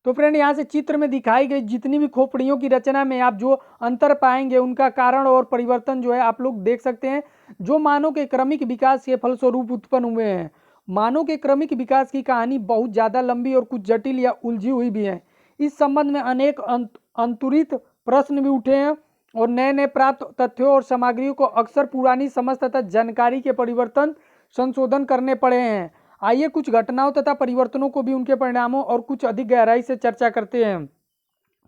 तो फ्रेंड यहाँ से चित्र में दिखाई गई जितनी भी खोपड़ियों की रचना में आप जो अंतर पाएंगे उनका कारण और परिवर्तन जो है आप लोग देख सकते हैं, जो मानव के क्रमिक विकास के फलस्वरूप उत्पन्न हुए हैं। मानव के क्रमिक विकास की कहानी बहुत ज़्यादा लंबी और कुछ जटिल या उलझी हुई भी है। इस संबंध में अनेक अंतुरित प्रश्न भी उठे हैं और नए नए प्राप्त तथ्यों और सामग्रियों को अक्सर पुरानी समझ तथा जानकारी के परिवर्तन संशोधन करने पड़े हैं। आइए कुछ घटनाओं तथा परिवर्तनों को भी उनके परिणामों और कुछ अधिक गहराई से चर्चा करते हैं।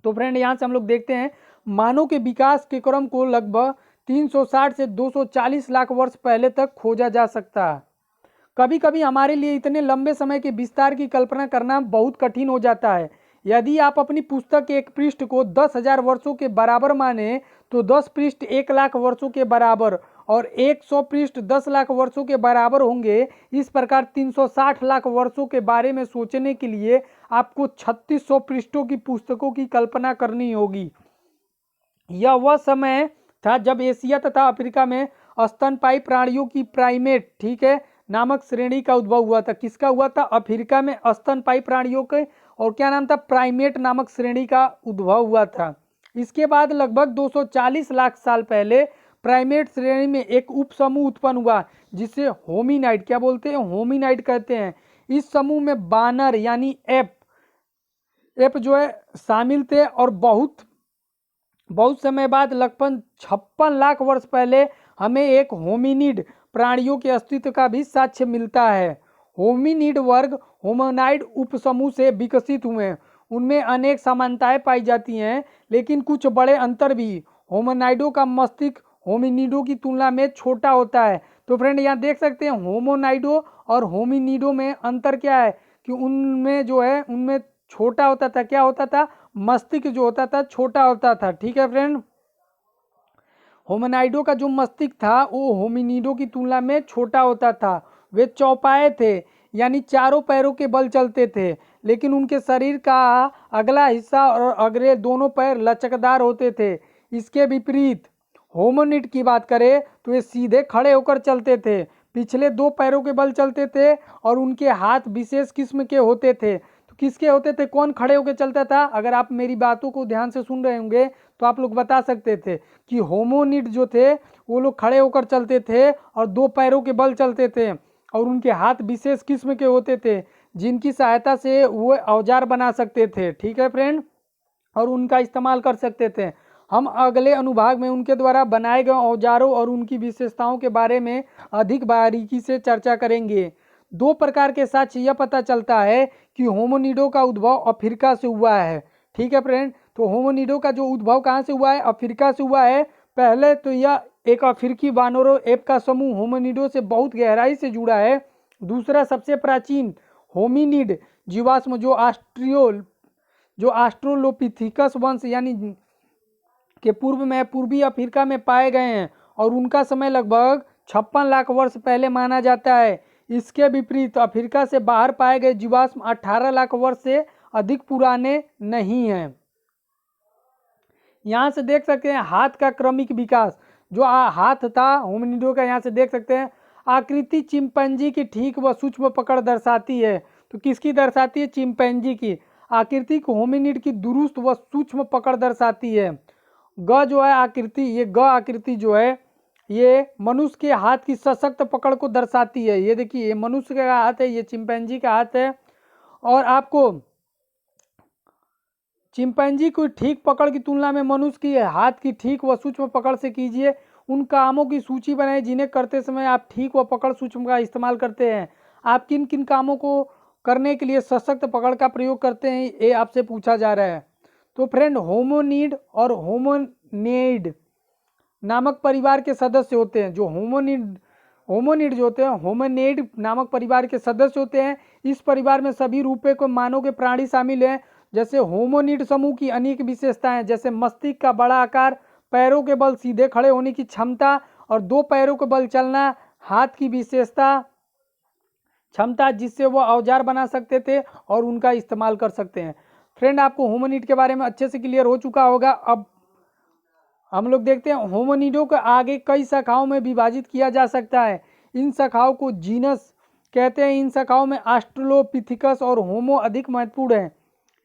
तो फ्रेंड यहाँ से हम लोग देखते हैं मानव के विकास के क्रम को लगभग 360 से 240 लाख वर्ष पहले तक खोजा जा सकता है। कभी कभी हमारे लिए इतने लंबे समय के विस्तार की कल्पना करना बहुत कठिन हो जाता है। यदि आप अपनी पुस्तक के एक पृष्ठ को 10,000 वर्षों के बराबर माने तो 10 पृष्ठ 1 लाख वर्षों के बराबर और 100 पृष्ठ 10 लाख वर्षों के बराबर होंगे। इस प्रकार 360 लाख वर्षों के बारे में सोचने के लिए आपको 3600 पृष्ठों की पुस्तकों की कल्पना करनी होगी। यह वह समय था जब एशिया तथा अफ्रीका में स्तनपायी प्राणियों की प्राइमेट ठीक है नामक श्रेणी का उद्भव हुआ था। किसका हुआ था? अफ्रीका में स्तनपायी प्राणियों के और क्या नाम था? प्राइमेट नामक श्रेणी का उद्भव हुआ था। इसके बाद लगभग 240 लाख साल पहले प्राइमेट श्रेणी में एक उपसमूह उत्पन्न हुआ जिसे होमिनाइड क्या बोलते हैं? होमिनाइड कहते हैं। इस समूह में बानर यानी एप जो है शामिल थे और बहुत समय बाद लगभग 56 लाख वर्ष पहले हमें एक होमिनिड प्राणियों के अस्तित्व का भी साक्ष्य मिलता है। होमिनिड वर्ग होमोनाइड उपसमूह से विकसित हुए। उनमें अनेक समानताएं पाई जाती हैं लेकिन कुछ बड़े अंतर भी। होमोनाइडों का मस्तिष्क होमिनिडों की तुलना में छोटा होता है। तो फ्रेंड यहाँ देख सकते हैं होमोनाइडो और होमिनिडो में अंतर क्या है कि उनमें जो है उनमें छोटा होता था। क्या होता था? मस्तिष्क जो होता था छोटा होता था। ठीक है फ्रेंड, होमोनाइडो का जो मस्तिष्क था वो होमिनिडो की तुलना में छोटा होता था। वे चौपाए थे यानी चारों पैरों के बल चलते थे, लेकिन उनके शरीर का अगला हिस्सा और अगले दोनों पैर लचकदार होते थे। इसके विपरीत होमोनिड की बात करें तो वे सीधे खड़े होकर चलते थे, पिछले दो पैरों के बल चलते थे और उनके हाथ विशेष किस्म के होते थे। तो किसके होते थे? कौन खड़े होकर चलता था? अगर आप मेरी बातों को ध्यान से सुन रहे होंगे तो आप लोग बता सकते थे कि होमोनिड जो थे वो लोग खड़े होकर चलते थे और दो पैरों के बल चलते थे और उनके हाथ विशेष किस्म के होते थे जिनकी सहायता से वो औजार बना सकते थे। ठीक है फ्रेंड, और उनका इस्तेमाल कर सकते थे। हम अगले अनुभाग में उनके द्वारा बनाए गए औजारों और उनकी विशेषताओं के बारे में अधिक बारीकी से चर्चा करेंगे। दो प्रकार के साक्ष्य यह पता चलता है कि होमोनिडो का उद्भव अफ्रीका से हुआ है। ठीक है फ्रेंड, तो होमोनिडो का जो उद्भव कहाँ से हुआ है? अफ्रीका से हुआ है। पहले तो यह एक अफ्रीकी बानरों एप का समूह होमोनिडो से बहुत गहराई से जुड़ा है। दूसरा, सबसे प्राचीन होमिनिड जीवाश्म जो ऑस्ट्रेलोपिथेकस वंश यानी के पूर्व में पूर्वी अफ्रीका में पाए गए हैं और उनका समय लगभग 56 लाख वर्ष पहले माना जाता है। इसके विपरीत अफ्रीका से बाहर पाए गए जीवाश्म 18 लाख वर्ष से अधिक पुराने नहीं हैं। यहाँ से देख सकते हैं हाथ का क्रमिक विकास। जो हाथ था होमिनिडो का, यहाँ से देख सकते हैं आकृति चिंपैंजी की ठीक व सूक्ष्म पकड़ दर्शाती है। तो किसकी दर्शाती है? चिंपैंजी की। आकृति को होमिनिड की दुरुस्त व सूक्ष्म पकड़ दर्शाती है। ग जो है आकृति, ये ग आकृति जो है ये मनुष्य के हाथ की सशक्त पकड़ को दर्शाती है। ये देखिए, ये मनुष्य का हाथ है, ये चिंपैंजी का हाथ है। और आपको चिंपैंजी को ठीक पकड़ की तुलना में मनुष्य की हाथ की ठीक व सूक्ष्म पकड़ से कीजिए। उन कामों की सूची बनाए जिन्हें करते समय आप ठीक व पकड़ सूक्ष्म का इस्तेमाल करते हैं। आप किन किन कामों को करने के लिए सशक्त पकड़ का प्रयोग करते हैं, ये आपसे पूछा जा रहा है। तो फ्रेंड, होमोनिड और होमोनेड नामक परिवार के सदस्य होते हैं। जो होमोनिड जो होते हैं होमोनेड नामक परिवार के सदस्य होते हैं। इस परिवार में सभी रूपे को मानव के प्राणी शामिल हैं। जैसे होमोनिड समूह की अनेक विशेषताएं जैसे मस्तिष्क का बड़ा आकार, पैरों के बल सीधे खड़े होने की क्षमता और दो पैरों के बल चलना, हाथ की क्षमता जिससे वो औजार बना सकते थे और उनका इस्तेमाल कर सकते हैं। फ्रेंड, आपको होमोनिड के बारे में अच्छे से क्लियर हो चुका होगा। अब हम लोग देखते हैं होमोनिडो को आगे कई शाखाओं में विभाजित किया जा सकता है। इन शाखाओं को जीनस कहते हैं। इन शाखाओं में ऑस्ट्रेलोपिथेकस और होमो अधिक महत्वपूर्ण है।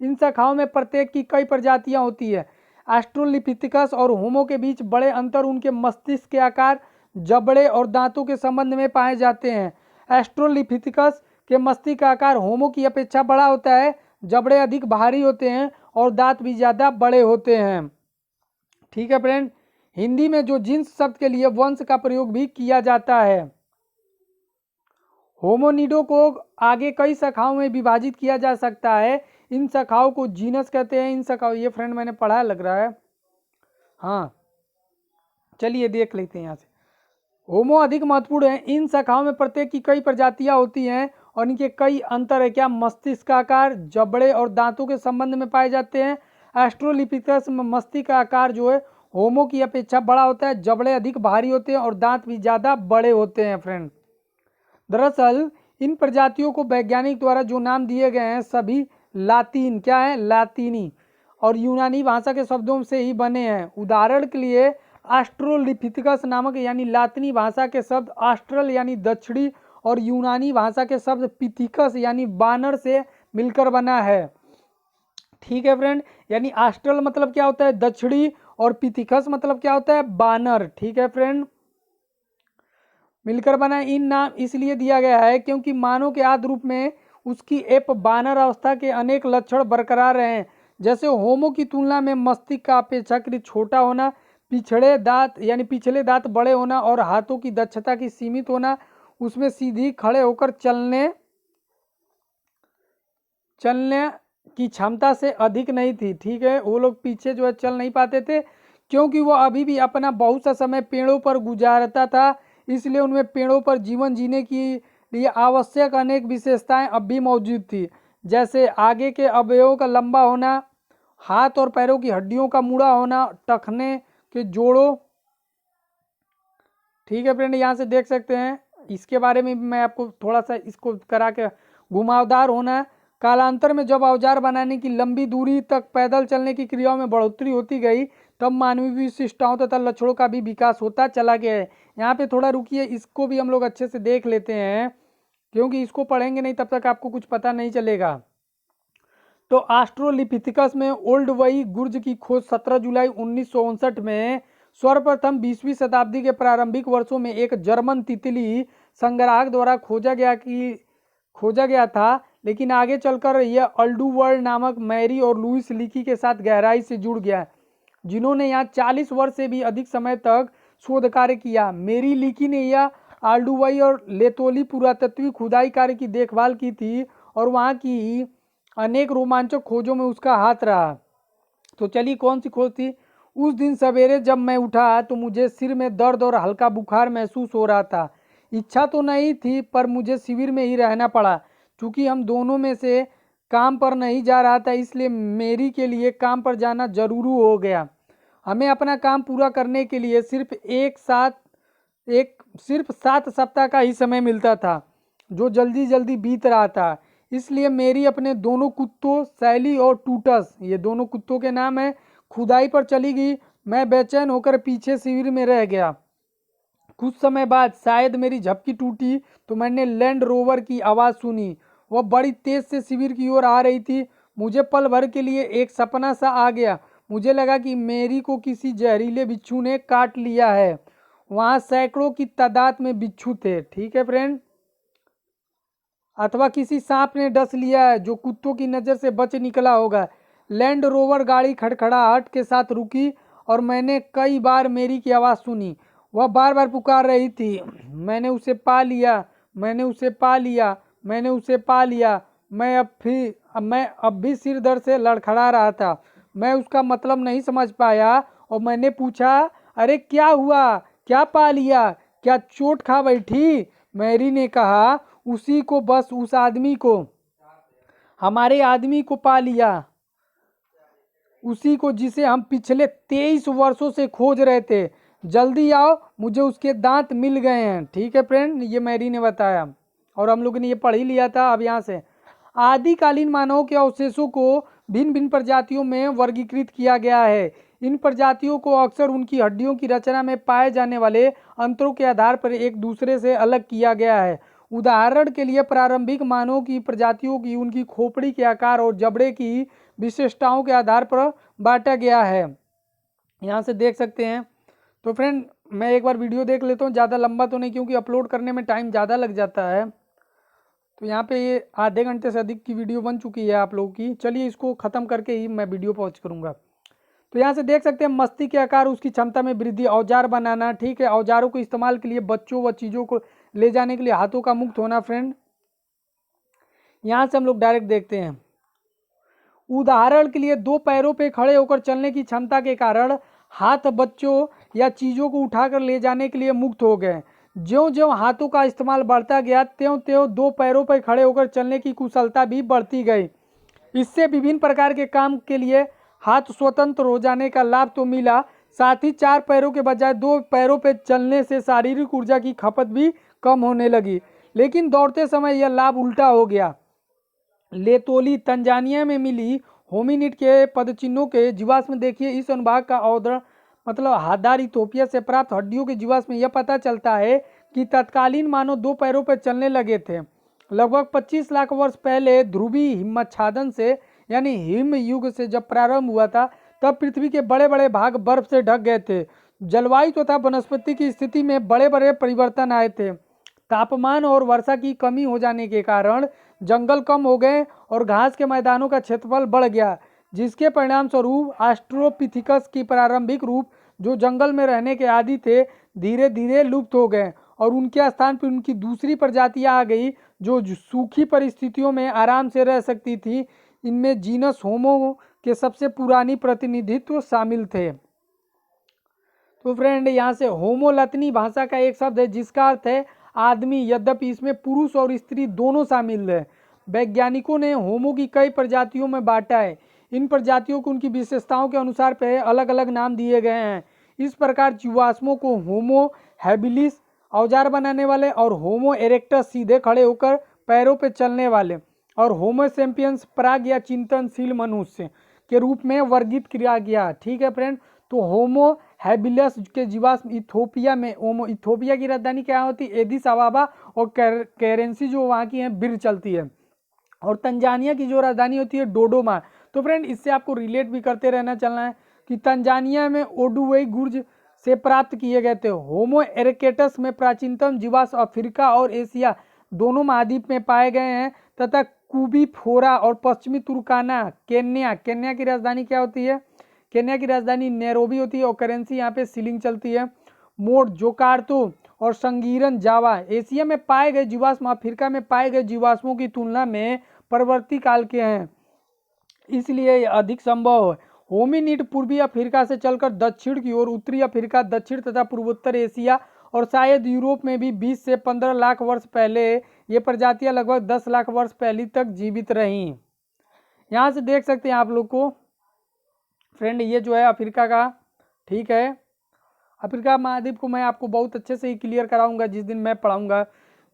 इन शाखाओं में प्रत्येक की कई प्रजातियां होती है। ऑस्ट्रोलिपिथिकस और होमो के बीच बड़े अंतर उनके मस्तिष्क के आकार, जबड़े और दांतों के संबंध में पाए जाते हैं। ऑस्ट्रोलिपिथिकस के मस्तिष्क का आकार होमो की अपेक्षा बड़ा होता है, जबड़े अधिक भारी होते हैं और दांत भी ज़्यादा बड़े होते हैं। ठीक है फ्रेंड, हिंदी में जो जीन्स शब्द के लिए वंश का प्रयोग भी किया जाता है। होमोनिडो को आगे कई शाखाओं में विभाजित किया जा सकता है। इन शाखाओं को जीनस कहते हैं। इन शाखाओं, ये फ्रेंड मैंने पढ़ा लग रहा है, हाँ चलिए देख लेते हैं यहाँ से। होमो अधिक महत्वपूर्ण है। इन शाखाओं में प्रत्येक की कई प्रजातियां होती हैं और इनके कई अंतर है। क्या? मस्तिष्क का आकार, जबड़े और दांतों के संबंध में पाए जाते हैं। ऑस्ट्रोलिपिथेकस में मस्तिष्क का आकार जो है होमो की अपेक्षा बड़ा होता है, जबड़े अधिक भारी होते हैं और दांत भी ज़्यादा बड़े होते हैं फ्रेंड। दरअसल इन प्रजातियों को वैज्ञानिक द्वारा जो नाम दिए गए हैं सभी लातीन, क्या है? लातीनी और यूनानी भाषा के शब्दों से ही बने हैं। उदाहरण के लिए ऑस्ट्रोलिपिथिकस नामक यानी लातिनी भाषा के शब्द ऑस्ट्रल यानी दक्षिणी और यूनानी भाषा के शब्द पिथिकस यानी बानर से मिलकर बना है। ठीक है फ्रेंड, यानी ऑस्ट्रल मतलब क्या होता है? दक्षिणी, और पिथिकस मतलब क्या होता है? बानर। ठीक है फ्रेंड, मिलकर बना। इन नाम इसलिए दिया गया है क्योंकि मानव के आदि रूप में उसकी एप बानर अवस्था के अनेक लक्षण बरकरार रहे हैं, जैसे होमो की तुलना में मस्तिष्क का अपेक्षाकृत छोटा होना, पिछड़े दांत यानी पिछले दांत बड़े होना और हाथों की दक्षता की सीमित होना, उसमें सीधी खड़े होकर चलने की क्षमता से अधिक नहीं थी। ठीक है, वो लोग पीछे जो है चल नहीं पाते थे क्योंकि वो अभी भी अपना बहुत सा समय पेड़ों पर गुजारता था, इसलिए उनमें पेड़ों पर जीवन जीने की लिए आवश्यक अनेक विशेषताएं अब भी मौजूद थी, जैसे आगे के अवयवों का लंबा होना, हाथ और पैरों की हड्डियों का मुड़ा होना, टखने के जोड़ों। ठीक है फ्रेंड, यहाँ से देख सकते हैं, इसके बारे में मैं आपको थोड़ा सा इसको करा के घुमावदार होना। कालांतर में जब औजार बनाने की लंबी दूरी तक पैदल चलने की क्रियाओं में बढ़ोतरी होती गई, तब मानवीय विशिष्टताओं तथा लक्षणों का भी विकास होता चला गया है। यहाँ पे थोड़ा रुकिए, इसको भी हम लोग अच्छे से देख लेते हैं क्योंकि इसको पढ़ेंगे नहीं तब तक आपको कुछ पता नहीं चलेगा। तो ऑस्ट्रोलिपिथिकस में ओल्ड वई गुर्ज की खोज 17 जुलाई 1959 में सर्वप्रथम 20वीं शताब्दी के प्रारंभिक वर्षों में एक जर्मन तितली संग्राहक द्वारा खोजा गया था, लेकिन आगे चलकर यह अल्डूवर्ड नामक मैरी और लुइस लीकी के साथ गहराई से जुड़ गया, जिन्होंने यहाँ 40 वर्ष से भी अधिक समय तक शोध कार्य किया। मेरी लीकी ने यह आल्डुवई और लेतोली पुरातत्वीय खुदाई कार्य की देखभाल की थी और वहाँ की अनेक रोमांचक खोजों में उसका हाथ रहा। तो चलिए, कौन सी खोज थी? उस दिन सवेरे जब मैं उठा तो मुझे सिर में दर्द और हल्का बुखार महसूस हो रहा था। इच्छा तो नहीं थी पर मुझे शिविर में ही रहना पड़ा। चूँकि हम दोनों में से काम पर नहीं जा रहा था, इसलिए मेरी के लिए काम पर जाना जरूरी हो गया। हमें अपना काम पूरा करने के लिए सिर्फ 7 सप्ताह का ही समय मिलता था, जो जल्दी जल्दी बीत रहा था। इसलिए मेरी अपने दोनों कुत्तों सैली और टूटस, ये दोनों कुत्तों के नाम है, खुदाई पर चली गई। मैं बेचैन होकर पीछे शिविर में रह गया। कुछ समय बाद शायद मेरी झपकी टूटी तो मैंने लैंड रोवर की आवाज़ सुनी। वह बड़ी तेज से शिविर की ओर आ रही थी। मुझे पल भर के लिए एक सपना सा आ गया। मुझे लगा कि मेरी को किसी जहरीले बिच्छू ने काट लिया है। वहाँ सैकड़ों की तादाद में बिच्छू थे। ठीक है फ्रेंड, अथवा किसी सांप ने डस लिया है जो कुत्तों की नज़र से बच निकला होगा। लैंड रोवर गाड़ी खड़खड़ाहट के साथ रुकी और मैंने कई बार मेरी की आवाज़ सुनी। वह बार बार पुकार रही थी, मैंने उसे पा लिया, मैंने उसे पा लिया, मैंने उसे पा लिया। मैं अब भी सिर दर्द से लड़खड़ा रहा था। मैं उसका मतलब नहीं समझ पाया और मैंने पूछा, अरे क्या हुआ, क्या पा लिया, क्या चोट खा बैठी? मैरी ने कहा, उसी को, बस उस आदमी को, हमारे आदमी को पा लिया, उसी को जिसे हम पिछले 23 वर्षों से खोज रहे थे। जल्दी आओ, मुझे उसके दांत मिल गए हैं। ठीक है फ्रेंड, ये मैरी ने बताया और हम लोगों ने ये पढ़ ही लिया था। अब यहाँ से आदिकालीन मानवों के अवशेषों को भिन्न भिन्न प्रजातियों में वर्गीकृत किया गया है। इन प्रजातियों को अक्सर उनकी हड्डियों की रचना में पाए जाने वाले अंतरों के आधार पर एक दूसरे से अलग किया गया है। उदाहरण के लिए प्रारंभिक मानवों की प्रजातियों की उनकी खोपड़ी के आकार और जबड़े की विशेषताओं के आधार पर बांटा गया है। यहाँ से देख सकते हैं। तो फ्रेंड मैं एक बार वीडियो देख लेता हूँ, ज़्यादा लंबा तो नहीं क्योंकि अपलोड करने में टाइम ज़्यादा लग जाता है। तो यहाँ पे ये आधे घंटे से अधिक की वीडियो बन चुकी है आप लोगों की। चलिए इसको ख़त्म करके ही मैं वीडियो पॉज करूँगा। तो यहाँ से देख सकते हैं मस्ती के आकार, उसकी क्षमता में वृद्धि, औजार बनाना, ठीक है, औजारों को इस्तेमाल के लिए, बच्चों व चीज़ों को ले जाने के लिए हाथों का मुक्त होना। फ्रेंड यहाँ से हम लोग डायरेक्ट देखते हैं। उदाहरण के लिए 2 पैरों पे खड़े होकर चलने की क्षमता के कारण हाथ बच्चों या चीज़ों को उठाकर ले जाने के लिए मुक्त हो गए। ज्यों-ज्यों हाथों का इस्तेमाल बढ़ता गया त्यों-त्यों 2 पैरों पर खड़े होकर चलने की कुशलता भी बढ़ती गई। इससे विभिन्न प्रकार के काम के लिए हाथ स्वतंत्र हो जाने का लाभ तो मिला, साथ ही 4 पैरों के बजाय 2 पैरों पर चलने से शारीरिक ऊर्जा की खपत भी कम होने लगी। लेकिन दौड़ते समय यह लाभ उल्टा हो गया। लेतोली तंजानिया में मिली होमिनिड के पदचिन्हों के जीवाश्म देखिए। इस अनुभाग का अवतरण मतलब हादार इथोपिया से प्राप्त हड्डियों के जीवाश्म में यह पता चलता है कि तत्कालीन मानव 2 पैरों पर चलने लगे थे। लगभग 25 लाख वर्ष पहले ध्रुवीय हिमच्छादन से यानी हिम युग से जब प्रारंभ हुआ था, तब पृथ्वी के बड़े बड़े भाग बर्फ से ढक गए थे। जलवायु तथा वनस्पति की स्थिति में बड़े बड़े परिवर्तन आए थे। तापमान और वर्षा की कमी हो जाने के कारण जंगल कम हो गए और घास के मैदानों का क्षेत्रफल बढ़ गया, जिसके परिणाम स्वरूप ऑस्ट्रोपिथिकस की प्रारंभिक रूप जो जंगल में रहने के आदी थे धीरे धीरे लुप्त हो गए और उनके स्थान पर उनकी दूसरी प्रजातियां आ गई जो सूखी परिस्थितियों में आराम से रह सकती थी। इनमें जीनस होमो के सबसे पुरानी प्रतिनिधित्व शामिल थे। तो फ्रेंड यहाँ से होमो लतनी भाषा का एक शब्द है जिसका अर्थ है आदमी, यद्यपि इसमें पुरुष और स्त्री दोनों शामिल है। वैज्ञानिकों ने होमो की कई प्रजातियों में बांटा है। इन प्रजातियों को उनकी विशेषताओं के अनुसार पे अलग अलग नाम दिए गए हैं। इस प्रकार जीवाश्मों को होमो हैबिलिस औजार बनाने वाले और होमो इरेक्टस सीधे खड़े होकर पैरों पर चलने वाले और होमो सेपियंस प्राग या चिंतनशील मनुष्य के रूप में वर्गीकृत किया गया। ठीक है फ्रेंड। तो होमो हैबिलस के जीवाश्म इथोपिया में, इथोपिया की राजधानी क्या होती है? एडिस अबाबा, और करेंसी जो वहाँ की है बिर चलती है, और तंजानिया की जो राजधानी होती है डोडोमा। तो फ्रेंड इससे आपको रिलेट भी करते रहना चलना है कि तंजानिया में ओडुवई गुर्ज से प्राप्त किए गए थे। होमो इरेक्टस में प्राचीनतम जीवाश्म अफ्रीका और एशिया दोनों महाद्वीप में पाए गए हैं तथा कुबी फोरा और पश्चिमी तुर्काना केन्या की राजधानी क्या होती है? केन्या की राजधानी नैरोबी होती है और करेंसी यहाँ पे शिलिंग चलती है। मोड जोकार्तो और संगीरन जावा एशिया में पाए गए जीवाश्म अफ्रीका में पाए गए जीवाश्मों की तुलना में परवर्ती काल के हैं, इसलिए अधिक संभव है। होमिनिड पूर्वी अफ्रीका से चलकर दक्षिण की ओर उत्तरी अफ्रीका, दक्षिण तथा पूर्वोत्तर एशिया और शायद यूरोप में भी 20 से 15 लाख वर्ष पहले ये प्रजातियां लगभग 10 लाख वर्ष पहले तक जीवित रहीं। यहाँ से देख सकते हैं आप लोग को फ्रेंड, ये जो है अफ्रीका का, ठीक है, अफ्रीका महाद्वीप को मैं आपको बहुत अच्छे से ही क्लियर कराऊंगा जिस दिन मैं पढ़ाऊंगा।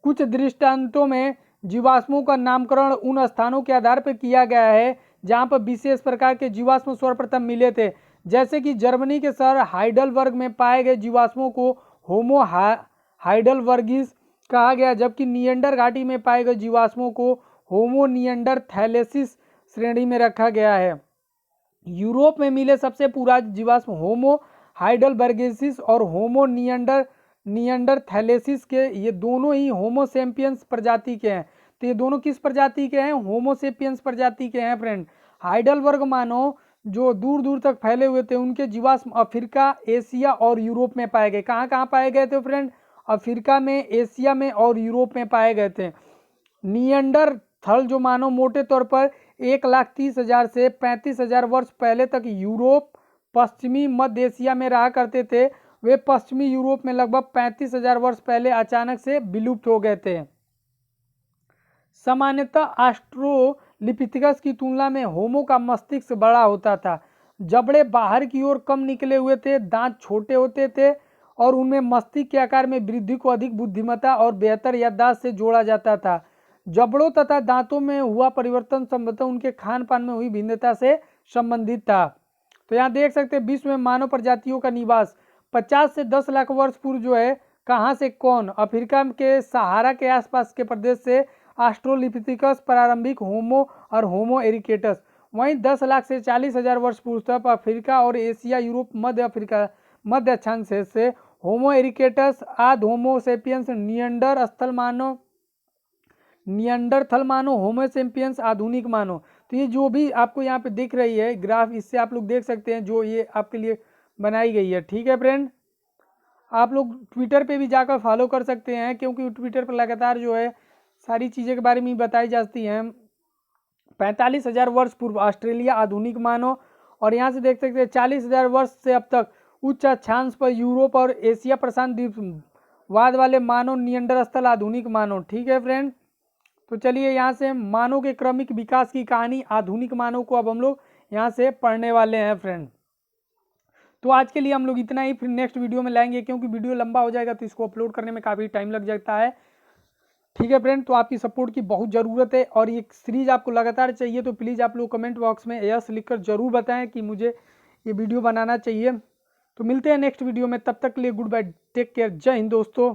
कुछ दृष्टांतों में जीवाश्मों का नामकरण उन स्थानों के आधार पर किया गया है जहाँ पर विशेष प्रकार के जीवाश्म सर्वप्रथम मिले थे, जैसे कि जर्मनी के शहर हाइडलबर्ग में पाए गए जीवाश्मों को होमो हाइडलबर्गिस कहा गया, जबकि नियंडर घाटी में पाए गए जीवाश्मों को होमो नियंडरथैलेसिस श्रेणी में रखा गया है। यूरोप में मिले सबसे पुराने जीवाश्म होमो हाइडलबर्गेसिस और होमो नियंडरथैलेसिस के, ये दोनों ही होमो सेपियंस प्रजाति के हैं। तो ये दोनों किस प्रजाति के हैं? होमो सेपियंस प्रजाति के हैं फ्रेंड। हाइडलबर्ग मानव जो दूर दूर तक फैले हुए थे उनके जीवाश्म अफ्रीका, एशिया और यूरोप में पाए गए। कहाँ कहाँ पाए गए थे फ्रेंड? अफ्रीका में, एशिया में और यूरोप में पाए गए थे। नियंडरथल जो मानव मोटे तौर पर 1,30,000 से 35,000 वर्ष पहले तक यूरोप, पश्चिमी मध्य एशिया में रहा करते थे, वे पश्चिमी यूरोप में लगभग 35,000 वर्ष पहले अचानक से विलुप्त हो गए थे। सामान्यतः ऑस्ट्रोलिपिथिकस की तुलना में होमो का मस्तिष्क बड़ा होता था। जबड़े बाहर की ओर कम निकले हुए थे, दांत छोटे होते थे और उनमें मस्तिष्क के आकार में वृद्धि को अधिक बुद्धिमत्ता और बेहतर याददाश्त से जोड़ा जाता था। जबड़ों तथा दांतों में हुआ परिवर्तन संभवतः उनके खान पान में हुई भिन्नता से संबंधित था। तो यहाँ देख सकते हैं विश्व में मानव प्रजातियों का निवास 50 से 10 लाख वर्ष पूर्व जो है कहाँ से? कौन? अफ्रीका के सहारा के आसपास के प्रदेश से ऑस्ट्रोलिपिथिकस, प्रारंभिक होमो और होमो इरेक्टस। वहीं 10 लाख से 40,000 वर्ष पूर्व तक अफ्रीका और एशिया, यूरोप, मध्य अफ्रीका, मध्य अक्षांश से होमो इरिक्टस आदि होमो सेपियंस, नियंडरथल मानो, होमो सेपियंस आधुनिक मानो। तो ये जो भी आपको यहाँ पे दिख रही है ग्राफ, इससे आप लोग देख सकते हैं जो ये आपके लिए बनाई गई है। ठीक है फ्रेंड, आप लोग ट्विटर पे भी जाकर फॉलो कर सकते हैं, क्योंकि ट्विटर पर लगातार जो है सारी चीज़ें के बारे में बताई जाती हैं। 45,000 वर्ष पूर्व ऑस्ट्रेलिया आधुनिक मानो, और यहाँ से देख सकते हैं 40,000 वर्ष से अब तक उच्च अक्षांश पर यूरोप और एशिया प्रशांत द्वीप वाद वाले मानव, नियंडरस्थल आधुनिक मानव। ठीक है फ्रेंड, तो चलिए यहाँ से मानव के क्रमिक विकास की कहानी आधुनिक मानव को अब हम लोग यहाँ से पढ़ने वाले हैं फ्रेंड। तो आज के लिए हम लोग इतना ही, फिर नेक्स्ट वीडियो में लाएंगे, क्योंकि वीडियो लंबा हो जाएगा तो इसको अपलोड करने में काफ़ी टाइम लग जाता है। ठीक है फ्रेंड, तो आपकी सपोर्ट की बहुत ज़रूरत है, और ये सीरीज आपको लगातार चाहिए तो प्लीज़ आप लोग कमेंट बॉक्स में यस लिखकर ज़रूर बताएं कि मुझे ये वीडियो बनाना चाहिए। तो मिलते हैं नेक्स्ट वीडियो में, तब तक के लिए गुड बाय, टेक केयर, जय हिंद दोस्तों।